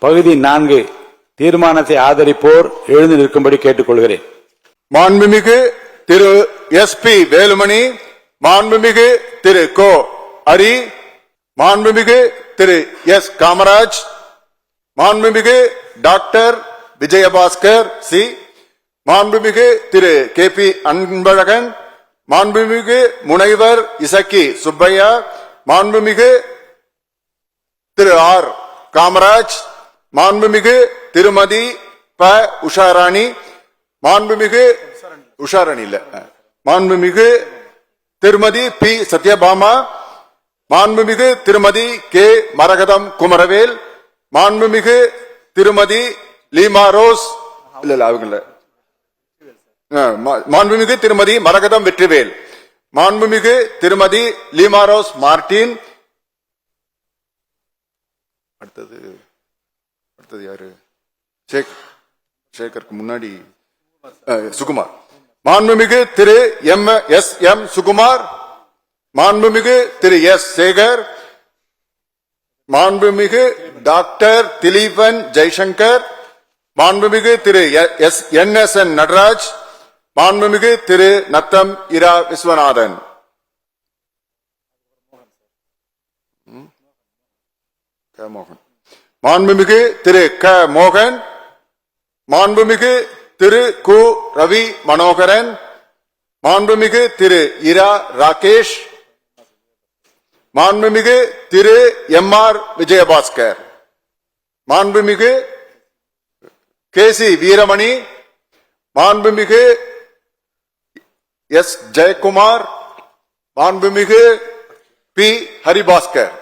பகுதி 4 தீர்மானத்தை ஆதரிப்போர் எழுந்து நிற்கும்படி கேட்டுக்கொள்கிறேன். மாண்புமிகு திரு எஸ்.பி. வேலுமணி, மாண்புமிகு திரு கோ ஹரி, மாண்புமிகு திரு எஸ். காமராஜ், மாண்புமிகு டாக்டர் விஜயபாஸ்கர் சி, மாண்புமிகு திரு கே.பி. அன்பழகன், மாண்புமிகு முனைவர் இசக்கி சுப்பையா, மாண்புமிகு திரு ஆர். காமராஜ், மாண்புமிகு திருமதி ப. உஷாராணி, மாண்புமிகு உஷாராணி இல்ல, மாண்புமிகு திருமதி பி. சத்யபாமா, மாண்புமிகு திருமதி கே. மரகதம் குமரவேல், மாண்புமிகு திருமதி லீமா ரோஸ் இல்ல அவங்க மாண்புமிகு திருமதி மரகதம் வெற்றிவேல், மாண்புமிகு திருமதி லீமா ரோஸ் மார்டின், அடுத்தது யாரு, சேகருக்கு முன்னாடி சுகுமார், மாண்புமிகு திரு எம். சுகுமார், மாண்புமிகு திரு எஸ். சேகர், மாண்புமிகு டாக்டர் திலீபன் ஜெய்சங்கர், மாண்புமிகு திரு என்.எஸ்.என். நடராஜ், மாண்புமிகு திரு நத்தம் இரா விஸ்வநாதன். மோகன், மாண்புமிகு திரு க. மோகன், மாண்புமிகு திரு கு. ரவி மனோகரன், மாண்புமிகு திரு இரா ராகேஷ், மாண்புமிகு திரு எம். ஆர். விஜயபாஸ்கர், மாண்புமிகு கே. சி. வீரமணி, மாண்புமிகு எஸ். ஜெயக்குமார், மாண்புமிகு பி. ஹரிபாஸ்கர்.